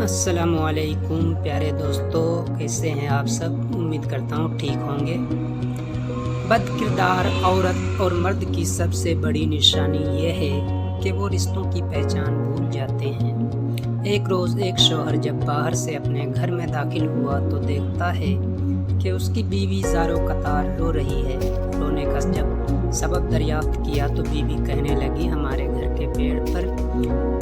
अस्सलामुअलैकुम प्यारे दोस्तों, कैसे हैं आप सब। उम्मीद करता हूँ ठीक होंगे। बद किरदार औरत और मर्द की सबसे बड़ी निशानी ये है कि वो रिश्तों की पहचान भूल जाते हैं। एक रोज़ एक शौहर जब बाहर से अपने घर में दाखिल हुआ तो देखता है कि उसकी बीवी ज़ारो कतार रो रही है। रोने का जब सबब दरियाफ्त किया तो बीवी कहने लगी, हमारे घर के पेड़ पर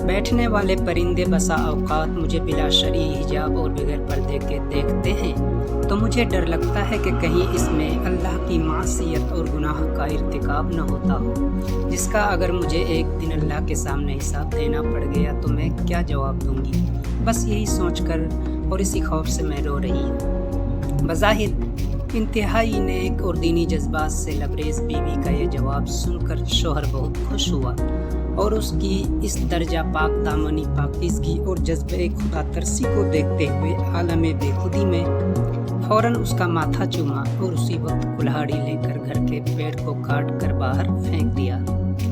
बैठने वाले परिंदे बसा औकात मुझे बिला शरई हिजाब और बगैर पर्दे के देखते हैं तो मुझे डर लगता है कि कहीं इसमें अल्लाह की मासियत और गुनाह का इर्तिकाब न होता हो, जिसका अगर मुझे एक दिन अल्लाह के सामने हिसाब देना पड़ गया तो मैं क्या जवाब दूंगी। बस यही सोचकर और इसी खौफ से मैं रो रही हूँ। बज़ाहिर इंतहाई नेक और दीनी जज्बात से लबरेज बीवी का ये जवाब सुनकर शौहर बहुत खुश हुआ और उसकी इस दर्जा पाक दामनी पाकीज़गी और जज्बे खुदा तरसी को देखते हुए आलम बेखुदी में फ़ौरन उसका माथा चूमा और उसी वक्त कुल्हाड़ी लेकर घर के पेड़ को काट कर बाहर फेंक दिया।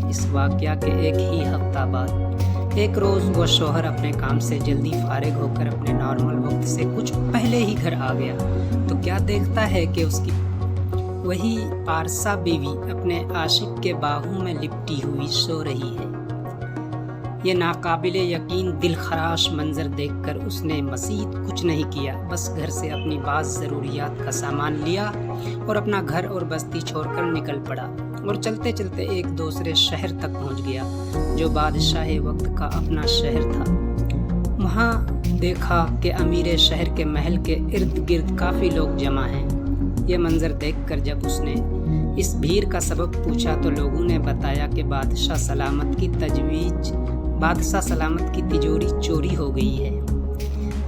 इस वाक़या के एक ही हफ्ता बाद एक रोज़ वह शौहर अपने काम से जल्दी फारिग होकर अपने नॉर्मल वक्त से कुछ पहले ही घर आ गया तो क्या देखता है कि उसकी वही पारसा बीवी अपने आशिक के बाहों में लिपटी हुई सो रही है। ये नाकाबिले यकीन दिल खराश मंजर देखकर उसने मज़ीद कुछ नहीं किया, बस घर से अपनी बाज़ ज़रूरियात का सामान लिया और अपना घर और बस्ती छोड़कर निकल पड़ा और चलते चलते एक दूसरे शहर तक पहुंच गया जो बादशाह वक्त का अपना शहर था। वहाँ देखा कि अमीर शहर के महल के इर्द गिर्द काफ़ी लोग जमा हैं। ये मंजर देखकर जब उसने इस भीड़ का सबब पूछा तो लोगों ने बताया कि बादशाह सलामत की तिजोरी चोरी हो गई है।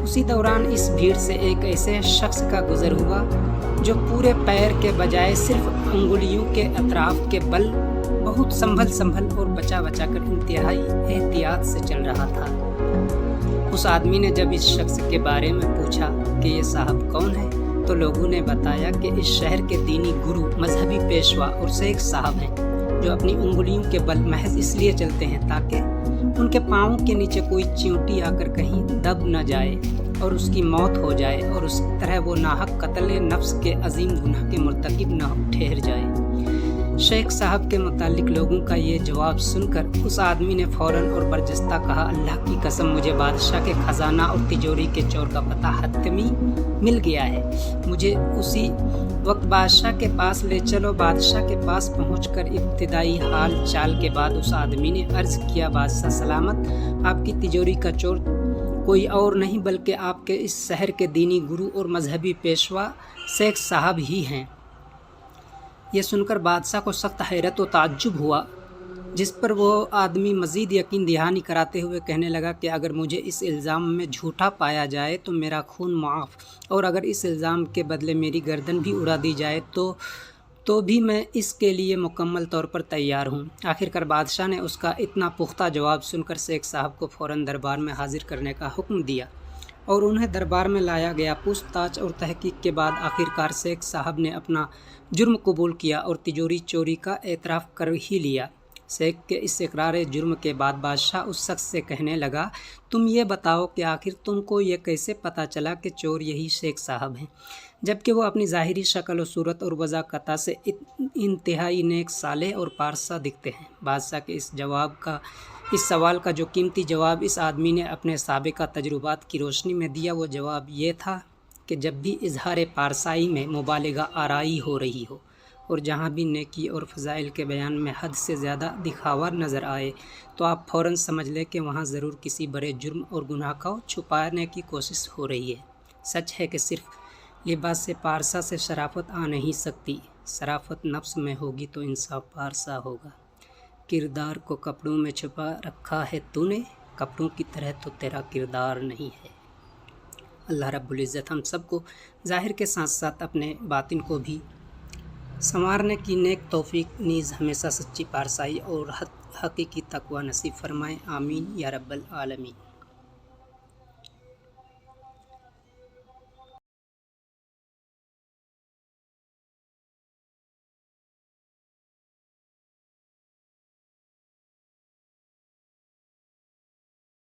उसी दौरान इस भीड़ से एक ऐसे शख्स का गुजर हुआ जो पूरे पैर के बजाय सिर्फ अंगुलियों के अतराफ के बल बहुत संभल और बचा कर इंतहाई एहतियात से चल रहा था। उस आदमी ने जब इस शख्स के बारे में पूछा कि ये साहब कौन है तो लोगों ने बताया कि इस शहर के दीनी गुरु, मजहबी पेशवा और शेख साहब हैं जो अपनी उंगलियों के बल महज इसलिए चलते हैं ताकि उनके पाँव के नीचे कोई चींटी आकर कहीं दब न जाए और उसकी मौत हो जाए और उस तरह वो नाहक कत्ल नफ्स के अजीम गुनाह के मुर्तकिब न ठहर जाए। शेख साहब के मुतालिक लोगों का ये जवाब सुनकर उस आदमी ने फ़ौरन और बरजस्ता कहा, अल्लाह की कसम मुझे बादशाह के ख़जाना और तिजोरी के चोर का पता हतमी मिल गया है, मुझे उसी वक्त बादशाह के पास ले चलो। बादशाह के पास पहुंचकर इब्तिदाई हाल चाल के बाद उस आदमी ने अर्ज़ किया, बादशाह सलामत, आपकी तिजोरी का चोर कोई और नहीं बल्कि आपके इस शहर के दीनी गुरु और मजहबी पेशवा शेख साहब ही हैं। ये सुनकर बादशाह को सख्त हैरत व ताज्जुब हुआ, जिस पर वो आदमी मज़ीद यकीन दहानी कराते हुए कहने लगा कि अगर मुझे इस इल्ज़ाम में झूठा पाया जाए तो मेरा खून मुआफ़, और अगर इस इल्ज़ाम के बदले मेरी गर्दन भी उड़ा दी जाए तो भी मैं इसके लिए मुकम्मल तौर पर तैयार हूँ। आखिरकार बादशाह ने उसका इतना पुख्ता जवाब सुनकर शेख साहब को फ़ौरन दरबार में हाजिर करने का हुक्म दिया और उन्हें दरबार में लाया गया। पूछताछ और तहकीक के बाद आखिरकार शेख साहब ने अपना जुर्म कबूल किया और तिजोरी चोरी का एतराफ़ कर ही लिया। शेख के इस इकरार जुर्म के बाद बादशाह उस शख्स से कहने लगा, तुम ये बताओ कि आखिर तुमको ये कैसे पता चला कि चोर यही शेख साहब हैं, जबकि वो अपनी ज़ाहिरी शक्ल और सूरत और वज़ाकता से इंतहाई नेक, सालेह और पारसा दिखते हैं। बादशाह के इस सवाल का जो कीमती जवाब इस आदमी ने अपने साबिका तजुर्बात की रोशनी में दिया वो जवाब ये था कि जब भी इजहार पारसाई में मुबालिगा आराई हो रही हो और जहाँ भी नेकी और फ़ज़ाइल के बयान में हद से ज़्यादा दिखावा नज़र आए तो आप फ़ौरन समझ लें कि वहाँ ज़रूर किसी बड़े जुर्म और गुनाह को छुपाने की कोशिश हो रही है। सच है कि सिर्फ लिबास से पारसा से शराफत आ नहीं सकती, शराफत नफ्स में होगी तो इंसाफ पारसा होगा। किरदार को कपड़ों में छुपा रखा है तूने, कपड़ों की तरह तो तेरा किरदार नहीं है। अल्लाह रब्बुल इज़्ज़त हम सबको ज़ाहिर के साथ साथ अपने बातिन को भी संवारने की नेक तौफीक नीज़ हमेशा सच्ची पारसाई और हकीकी तक़वा नसीब फरमाएँ। आमीन या रब्बल आलमीन।